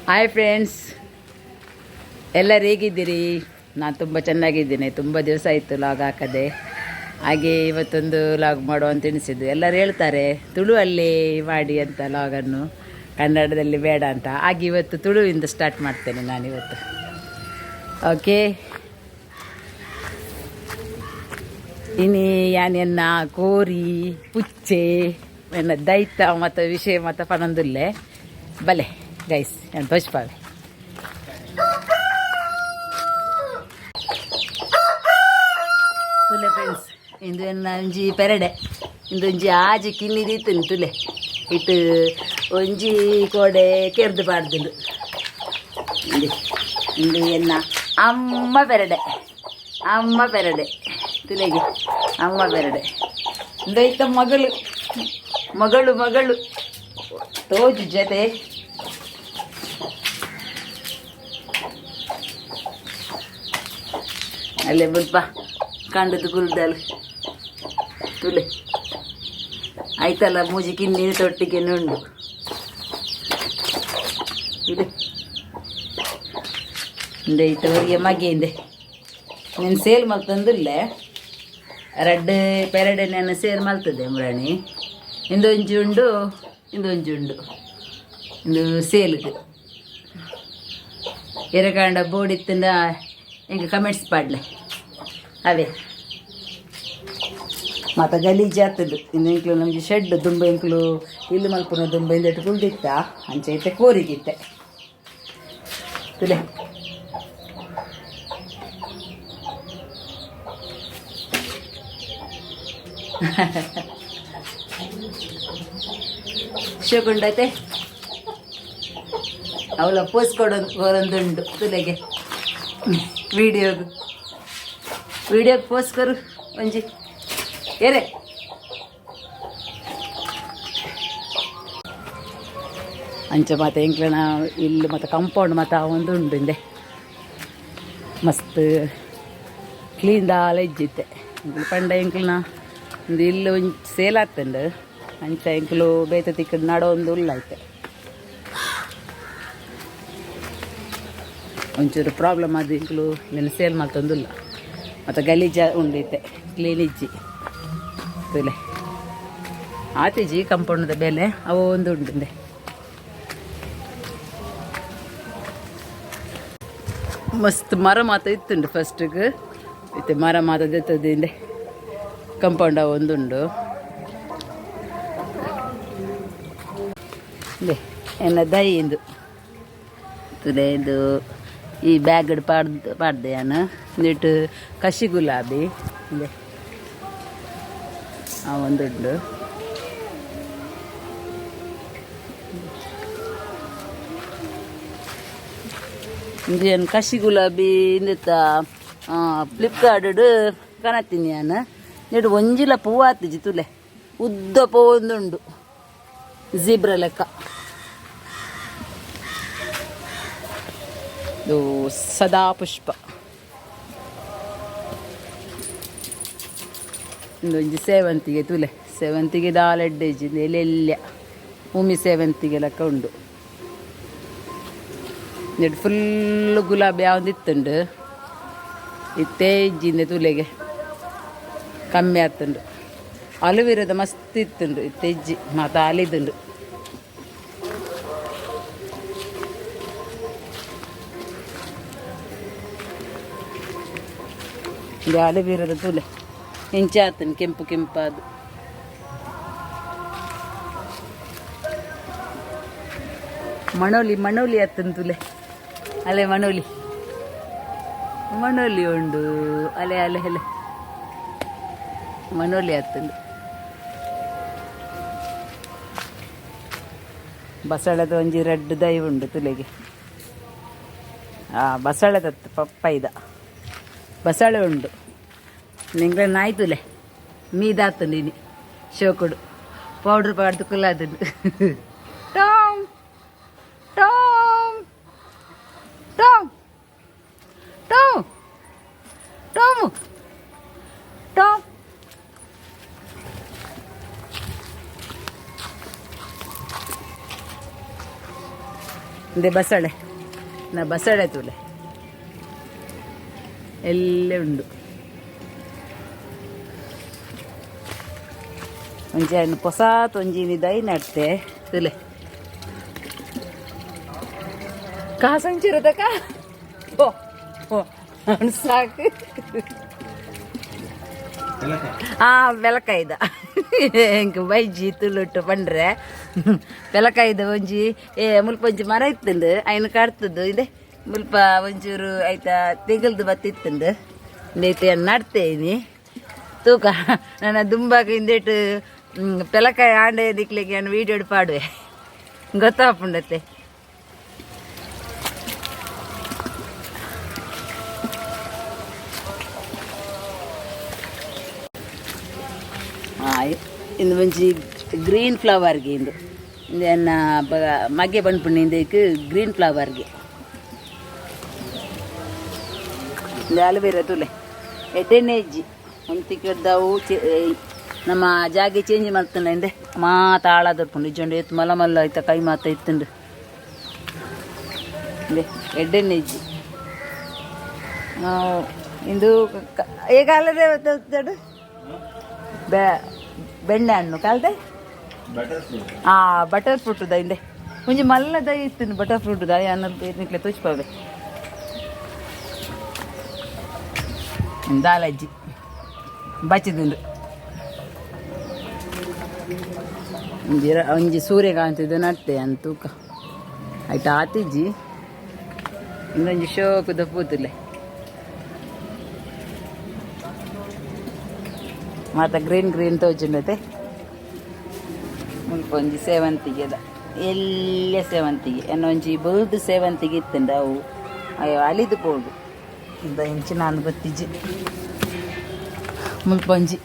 Hi friends, ಎಲ್ಲರೂ ಹೇಗಿದ್ದೀರಿ? ನಾನು ತುಂಬ ಚೆನ್ನಾಗಿದ್ದೇನೆ. ತುಂಬ ದಿವಸ ಆಯಿತು ಲಾಗ್ ಹಾಕದೆ. ಹಾಗೆ ಇವತ್ತೊಂದು ಲಾಗ್ ಮಾಡುವ ಅಂತ ಎಣಿಸಿದ್ದು. ಎಲ್ಲರೂ ಹೇಳ್ತಾರೆ ತುಳುವಲ್ಲಿ ಮಾಡಿ ಅಂತ ಲಾಗನ್ನು, ಕನ್ನಡದಲ್ಲಿ ಬೇಡ ಅಂತ. ಹಾಗೆ ಇವತ್ತು ತುಳುವಿಂದ ಸ್ಟಾರ್ಟ್ ಮಾಡ್ತೇನೆ ನಾನಿವತ್ತು. ಓಕೆ, ಇನಿ ಯಾನೆನ್ನ ಕೋರಿ ಪುಚ್ಚೆ ಎನ್ನ ದೈತ ಮತ್ತು ವಿಷಯ ಮತ್ತು ಪನಂದುಲ್ಲೆ ಬಲೆ ಗೈಸ್ ಏನು ತೋಚ್ಪಾವೆ. ತುಲೆ ಫ್ರೆಂಡ್ಸ್, ಇಂದು ಎನ್ನ ಒಂಜಿ ಪೆರಡೆ, ಇಂದು ಒಂಜಿ ಆಜಿ ಕಿನ್ನಿದೀತೀನಿ ತುಲೆ ಇಟ್ಟು ಒಂಜಿ ಕೋಡೆ ಕೆರ್ದು ಪಾಡ್ದುಂಡು. ಇಂದು ಎನ್ನ ಅಮ್ಮ ಪೆರಡೆ ತುಲೆಗೆ ಅಮ್ಮ ಪೆರಡೆ. ದೈತ ಮಗಳು ತೋಜು ಜೊತೆ ಅಲ್ಲೇ ಬಲ್ಪ ಕಂಡದ್ದು ಗುಲ್ದಲ್ ತುಲೆ ಆಯ್ತಲ್ಲ. ಮೂಜಿ ಕಿನ್ನಿನ ತೊಟ್ಟಿಗೆ ನುಂಡು ಇದು ಇಂದೈತವರಿಗೆ ಮಗೆಯಿಂದೆ ನೀನು ಸೇಲ್ ಮಲ್ತಂದಿಲ್ಲೇ ರಡ್ಡು ಪೆರಡೆ ನಾನು ಸೇಲ್ ಮಲ್ತದೆ ಮುರಾಣಿ. ಇಂದೊಂಜಿ ಉಂಡು ಇಂದು ಸೇಲ್ಗೆ ಎರಕಾಂಡ ಬೋಡಿತ್ತಿಂದ ಹಿಂಗೆ ಕಮೆಂಟ್ಸ್ ಪಾಡ್ಲೆ ಅವೇ ಮತ್ತು ಗಲೀಜು ಆಗ್ತದೆ. ಇನ್ನು ಇಂಕ್ಲು ನಮಗೆ ಶೆಡ್ ದುಂಬ ಇಂಕ್ಲು ಇಲ್ಲಿ ಮಲ್ಪುನ ದುಂಬ ಇಂದಟ್ಟು ಕುಳ್ದಿತ್ತ ಅಂಚೈತೆ ಕೋರಿಗಿತ್ತೆ ತುಲೆ. ಶೋಗುಂಡೈತೆ ಅವಳ ಪೋಸ್ ಕೊಡೊಂದುಂಡು ತುಲೆಗೆ. ವಿಡಿಯೋಗೆ ಪೋಸ್ ಕೊರು ಒಂಜಿ ಏರೆ. ಅಂಚೆ ಮತ್ತು ಎಂಕ್ಲನ ಇಲ್ಲಿ ಮತ್ತು ಕಾಂಪೌಂಡ್ ಮತ್ತು ಒಂದು ಉಂಡು ಹಿಂದೆ ಮಸ್ತ್ ಕ್ಲೀನ್ ದಾಲ ಇಜ್ಜಿತ್ತೆ. ಎಂಕ್ಲು ಪಂಡ ಎಂಕ್ಲನ ಒಂದು ಇಲ್ಲಿ ಒಂಚು ಸೇಲ್ ಆಗ್ತಂಡು ಅಂಚ ಎಂಕ್ಲು ಬೇತ ತಿಕ್ಕಡು ನಡೋ ಒಂದು ಉಳ್ಳಾಯ್ತೆ. ಒಂಚೂರು ಪ್ರಾಬ್ಲಮ್ ಅದು ಇಂಕ್ಲು ಇಲ್ಲಿನ ಸೇಲ್ ಮಾಡ್ತೊಂದಿಲ್ಲ ಮತ್ತು ಗಲೀಜ ಉಂಡೈತೆ ಕ್ಲೀನ್ ಇಜ್ಜಿ ತುಲೆ ಆತಿಜಿ ಕಂಪೌಂಡದ ಬೆಲೆ ಅವು ಒಂದು ಉಂಡೆ. ಮಸ್ತ್ ಮರ ಮಾತ ಇತ್ತುಂಡು ಫಸ್ಟಿಗೆ ಇತ್ತೆ ಮರ ಮಾತದ ಎತ್ತದಿಂದೆ ಕಂಪೌಂಡ ಒಂದುಂಡು. ಎಲ್ಲ ದೈಂದು ತುಲೆ ಇದು ಈ ಬ್ಯಾಗ್ ಪಾಡ್ದೆ ನಾನು ನೀಟು ಕಸಿ ಗುಲಾಬಿ ಇದೆ ಆ ಒಂದುಂಡು. ಇದು ಏನು ಕಸಿ ಗುಲಾಬಿ ಇಂದಿತ್ತ ಫ್ಲಿಪ್ಕಾರ್ಟ್ ಕಾಣತ್ತೀನಿ ನಾನು. ನೀಡು ಒಂಜಿಲ ಪೂವು ಆತಿಜಿ ತುಲೆ ಉದ್ದ ಪೂ ಒಂದುಂಡು ಝೀಬ್ರ ಲೆಕ್ಕ. ಇದು ಸದಾ ಪುಷ್ಪ ಇಂದೊಂಜಿ ಸೇವಂತಿಗೆ ತುಲೆ ಸೇವಂತಿಗೆ ದಾಲೆಡ್ಡೇಜಿ ಎಲೆಲ್ಯ ಭೂಮಿ ಸೇವಂತಿಗೆ ಲೆಕ್ಕ ಉಂಡು. ನೆಡ್ ಫುಲ್ಲು ಗುಲಾಬಿ ಯಾವ್ದಿತ್ತುಂಡು ಇತ್ತೇ ಇಜ್ಜಿಂದೆ ತುಲೆಗೆ ಕಮ್ಮಿ ಆಗ್ತುಂಡು. ಅಲುವಿರದ ಮಸ್ತ್ ಇತ್ತುಂಡು ಇತ್ತೆ ಇಜ್ಜಿ ಮತ್ತು ಅಲಿದುಂಡು. ಇದು ಅಲುವಿರದ ತುಲೆ ಹೆಂಚೆ ಆತನು ಕೆಂಪು ಕೆಂಪಾದು. ಮಣೋಲಿ ಆತನು ತುಲೆ ಅಲೆ ಮಣೋಲಿ ಉಂಡು ಅಲೆ ಮಣೋಲಿ ಆತಂದು. ಬಸಳದ ಒಂಜಿ ರೆಡ್ ದೈ ಉಂಡು ತುಲೆಗೆ. ಬಸಳೆದ ಪಪ್ಪೈದ ಬಸಳೆ ಉಂಡು. ನಿಂಗೆ ನಾಯಿ ತುಲೆ ಮೀದಾತಂದಿನಿ ಶೋಕುಡು ಪೌಡ್ರ್ ಪಾಡ್ದು ಕುಲ್ಲಾದುಂಡು. ಟಾಮ್ ಟಾಮ್ ಟಾಮ್ ಟಾಮ್ ಟಾಮು ಟಾಮ್ ಇಂದೆ ಬಸಳೆ ಬಸಳೆ ತುಲೆ ಎಲ್ಲ ಉಂಡು. ಒಂಜಿ ಹಣ್ಣು ಹೊಸಾತ್ ಒಂಜಿನಿ ದೈ ನಡ್ತೆ ತುಲೆ ಕಾಸಂಚಿರದಕ್ಕ ಓ ಸಾಕು. ಬೆಲಕಾಯ್ದ ಹೆಂಗೆ ಬೈಜಿ ತುಳುಟ್ಟು ಬಂಡ್ರೆ ಬೆಲಕಾಯ್ದ ಒಂಜಿ ಮುಲ್ಪ ಒಂಜಿ ಮರ ಇತ್ತಂದು ಅಯ್ನ ಕಾಡ್ತದ್ದು ಇದೆ ಮುಲ್ಪ ಒಂಚೂರು ಆಯ್ತಾ ತೆಗಲ್ದು ಬತ್ತಿತ್ತಂದು ಇಂದೈತೆ ನಡ್ತೇನಿ ತೂಕ ನನ್ನ ದುಂಬಾಗ ಇಂದೇಟು ಪೆಲಕಾಯಿ ಆಂಡೆ ದಿಕ್ಲಿಕ್ಕೆ ನಾನು ವೀಡಿಯೋ ಪಾಡುವೆ ಗೊತ್ತಾಪುಂಡತ್ತೆ. ಇಂದು ಮುಂಚಿ ಗ್ರೀನ್ ಫ್ಲವರ್ಗೆ ಇಂದು ಇಂದ ಮಗೆ ಬಂದ್ಪುಣ್ಣ ಇಂದಕ್ಕೆ ಗ್ರೀನ್ ಫ್ಲವರ್ಗೆ ಇಂದ ಅಲುವೇರ ತುಲೆ ಎಡ್ಡೆಣ್ಣೆಜ್ಜಿ ಒಂತಿಕ್ಕಡ್ದವು ನಮ್ಮ ಜಾಗೆ ಚೇಂಜ್ ಮಾಡ್ತಾನೆ ಇಂದೆ ಮಾತಾಳದರ್ಪುಂಡು ಇಜ್ಜೊಂಡು ಎತ್ತು ಮಲ್ಲ ಮಲ್ಲ ಆಯ್ತಾ ಕೈ ಮಾತ ಇತ್ತುಂಡು ಇಂದೆ ಎಡ್ಡೆಣ್ಣೆಜ್ಜಿ ಇಂದು ಈಗ ಅಲ್ಲದೆ ದೊಡ್ಡ ಬೆಣ್ಣೆ ಹಣ್ಣು ಕಾಲ್ದೆ ಬಟರ್ ಫ್ರೂಟದ ಇಂದೆ ಮುಂಜಿ ಮಲ್ಲದ ಇತ್ತು ಬಟರ್ ಫ್ರೂಟದ ಅನ್ನೋದು ತೋಚ್ಪಾವೆ ದಾಲಜ್ಜಿ ಬಚ್ಚಿದುಂಡು ಒಂಜಿ ಸೂರ್ಯಕಾಂತಿದ್ದು ನಟ್ಟೆ ಅಂತ ತೂಕ ಆಯ್ತು ಆತಿಜ್ಜಿ ಇನ್ನೊಂಜಿ ಶೋಕದ ಪೂತುಲೆ ಮತ್ತು ಗ್ರೀನ್ ತೋಜುಂಡತೆ ಮುಲ್ಪ ಒಂಜಿ ಸೇವಂತಿಗೆ ಅದ ಎಲ್ಲೇ ಸೇವಂತಿಗೆ ಇನ್ನೊಂಜಿ ಬಲ್ದು ಸೇವಂತಿಗೆ ಇತ್ತಂಡ ಅವು ಅಯ್ಯೋ ಅಲಿದು ಪೋಡು ಇಂದ ಇಂಚಿ ನಾನು ಗೊತ್ತಿಜ್ಜಿ ಮುಲ್ಪ ಒಂಜಿ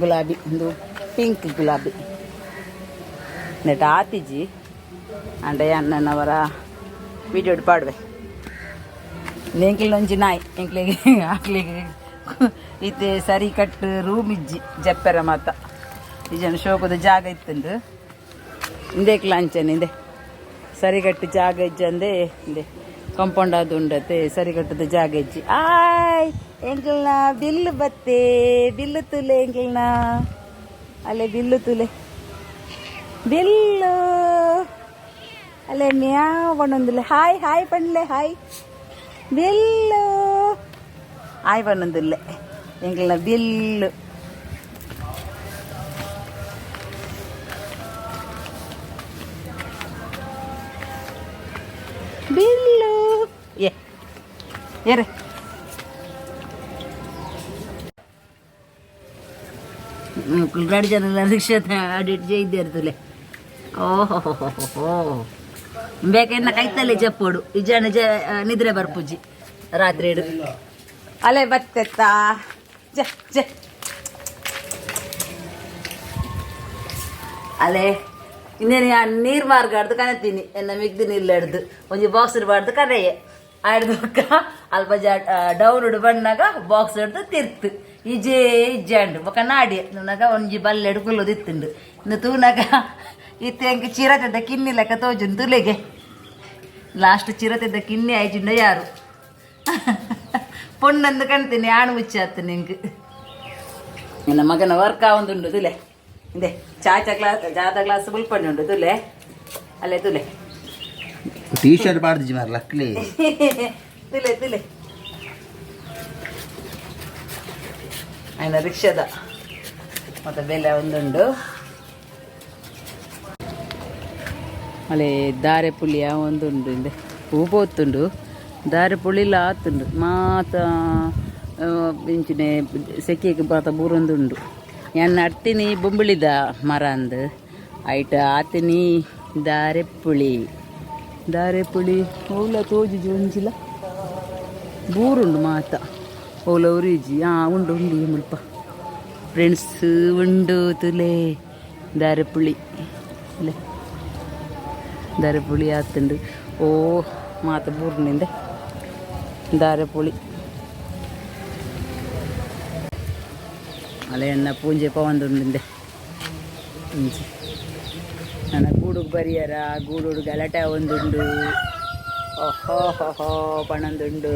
ಗುಲಾಬಿ ಒಂದು ಪಿಂಕ್ ಗುಲಾಬಿ ನೆಟ್ ಆತಿಜ್ಜಿ ಅಂಡೆ ಅಣ್ಣನವರ ವೀಡಿಯೋ ಪಾಡುವೆ ಎಂಕ್ಲೊಂಜಿ ನಾಯಿ ಎಂಕ್ಲಿಗೆ ಹಾಕ್ಲಿಗೆ ಇತ್ತೆ ಸರಿ ಕಟ್ಟು ರೂಮ್ ಇಜ್ಜಿ ಜಪ್ಪೆರ ಮಾತ ಈಜನ ಶೋಕದ ಜಾಗ ಇತ್ತಂದು ಇಂದೇಕ್ ಲಾಂಚನೆ ಇಂದೆ ಸರಿ ಕಟ್ಟು ಜಾಗ ಇಜ್ಜಿ ಅಂದೆ ಇಂದೆ ಕಾಂಪೌಂಡ್ ಅದು ಉಂಡತೆ ಸರಿ ಕಟ್ಟದ ಜಾಗ ಇಜ್ಜಿ ಆಯ್ ಎಂಕ್ಲನ ಬಿಲ್ಲು ಬತ್ತೆ ಬಿಲ್ಲು ತುಲೆ ಎಂಕ್ಲನ ಅಲ್ಲೇ ಬಿಲ್ಲು ತುಲೆ ಬಿಲ್ಲು ಅಲ್ಲೇ ಮ್ಯಾವ್ ಬಣ್ಣೊಂದಿಲ್ಲ hi hi ಪಂಡ್ಲೆ hi bill hi ಬಣ್ಣೊಂದಿಲ್ಲ ಎಂಕ್ಲನ bill bill ಏರೆ ಗಾಡಿ ಜನ ರಿಕ್ಷಾ ಆಡಿಟ್ ಜೈದ್ದಿರ್ತಲೆ ಓಹೋ ಬೇಕನ್ನ ಕೈತಲ್ಲೇ ಜಪ್ಪೋಡು ಈ ಜನ ನಿದ್ರೆ ಬರ್ಪುಜಿ ರಾತ್ರಿ ಇಡು ಅಲೆ ಬತ್ತೆತ್ತಾ ಜ ಜ ಅಲೆ ಇನ್ನೇನು ನೀರು ಮಾರ್ಗಾಡ್ದು ಕನತೀನಿ ಎನ್ನ ಮಿಗ್ದು ನಿಲ್ಲಡ್ದು ಒಂಜಿ ಬಾಕ್ಸ್ ಇಡಬಾರ್ದು ಕರೆಯೇ ಆಡ್ದಕ್ಕ ಅಲ್ಪ ಡೌನ್ ಉಡು ಬಣ್ಣಾಗ ಬಾಕ್ಸ್ ಹಿಡ್ದು ತಿರ್ತು ಇಜ್ಜಾಂಡು ಬೊಕ್ಕ ನಾಡಿ ನನಗ ಒಂಜಿ ಬಲ್ಲೆಡು ಕುಲ್ಲೋದಿತ್ತುಂಡು ಇನ್ನು ತೂನಗ ಇತ್ತೆ ಅಂಕ ಚಿರತೆದ ಕಿನ್ನಿ ಲೆಕ್ಕ ತೋಜುಂಡು ತುಲೆಗೆ ಲಾಸ್ಟ್ ಚಿರತೆದ ಕಿನ್ನಿ ಆಯ್ಜುಂಡ ಯಾರು ಪೊಣ್ಣಂದು ಕಣ್ತೀನಿ ಆಣು ಮುಚ್ಚಿ ಆತು ನಿಂಗೆ ನನ್ನ ಮಗನ ವರ್ಕ್ ಆವೊಂದುಂಡು ತುಲೆ ಇಂದೆ ಚಾದ ಗ್ಲಾಸ್ ಮುಲ್ಪಣ್ಣೆ ಉಂಡು ತುಲೆ ಅಲ್ಲೇ ತುಲೆ ಟೀ ಶರ್ಟ್ ಪಾಡ್ದಿಜಿ ಮಾರ ಲಕ್ಲಿ ತುಲೆ ತುಲೆ ಆಯ್ನ ರಿಕ್ಷಾದ ಮತ್ತೆ ಬೆಲೆ ಒಂದುಂಡು ಅಲ್ಲೇ ದಾರೆ ಪುಳಿಯ ಒಂದುಂಡು ಇಂದೆ ಹೂ ಪೋತುಂಡು ದಾರೆ ಪುಳಿಲ ಆತುಂಡು ಮಾತ ಇಂಚಿನ ಸೆಕೆಗೆ ಪಾತ ಬೂರೊಂದುಂಡು ನಾನು ನಡ್ತೀನಿ ಬೊಂಬಿಳಿದ ಮರ ಅಂದು ಆಯ್ತು ಆತೀನಿ ದಾರೆ ಪುಳಿ ಓಲ ತೋಜಿಜಿ ಒಂಜಿಲ್ಲ ಬೂರುಂಡು ಮಾತ ಓಲ ಉರಿಜಿ ಉಂಡು ಮುಲ್ಪ ಫ್ರೆಂಡ್ಸ್ ಉಂಡು ತುಲೆ ದಾರೆ ಪುಳಿ ಇಲ್ಲೇ ದಾರೆ ಪುಳಿ ಆತುಂಡು ಓ ಮಾತ ಬೂರ್ನಿಂದೆ ದಾರೆ ಪುಳಿ ಅಲೆ ಎನ್ನ ಪೂಂಜೆ ಪವಂದುಂಡಿಂದೆ ಇಂಚಿ ನನ್ನ ಗೂಡುಗ್ ಬರಿಯರ ಗೂಡುಡು ಗಲಾಟೆ ಒಂದುಂಡು ಓಹೋ ಹೋ ಪಣಂದುಂಡು.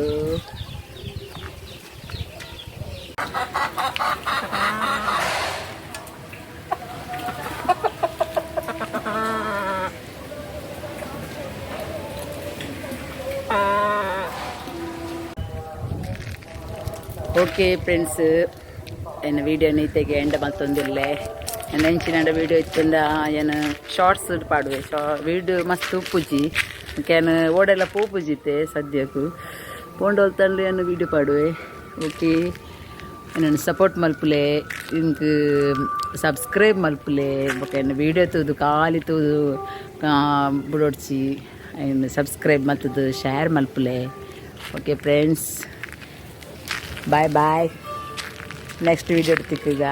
ಓಕೆ ಫ್ರೆಂಡ್ಸ್, ಏನು ವೀಡಿಯೋ ನೀತೆಗೆ ಎಂಡ ಮತ್ತೊಂದಿಲ್ಲೇ ನೆಂಚಿನ ವೀಡಿಯೋ ಇತ್ತಂದ ಏನು ಶಾರ್ಟ್ಸ್ ಪಾಡುವೆ. ವೀಡಿಯೋ ಮಸ್ತ್ ಉಪ್ಪುಜಿ ಏನು ಓಡೆಲ್ಲ ಪೂಪುಜಿತೆ ಸದ್ಯಕ್ಕೂ ಪೋಂಡೋಲ್ತಂಡು ಏನು ವೀಡಿಯೋ ಪಾಡುವೆ. ಓಕೆ, ನಾನು ಸಪೋರ್ಟ್ ಮಲ್ಪುಲೆ, ಇಂಕ್ ಸಬ್ಸ್ಕ್ರೈಬ್ ಮಲ್ಪುಲೆ, ಏನು ವೀಡಿಯೋ ತೂದು ಖಾಲಿ ತೂದು ಬುಡೋಡ್ಚಿ ಏನು ಸಬ್ಸ್ಕ್ರೈಬ್ ಮತ್ತದು ಶೇರ್ ಮಲ್ಪುಲೆ. Okay friends, bye bye. Next video ಇಡ್ತಿಕ್ಕೀಗ.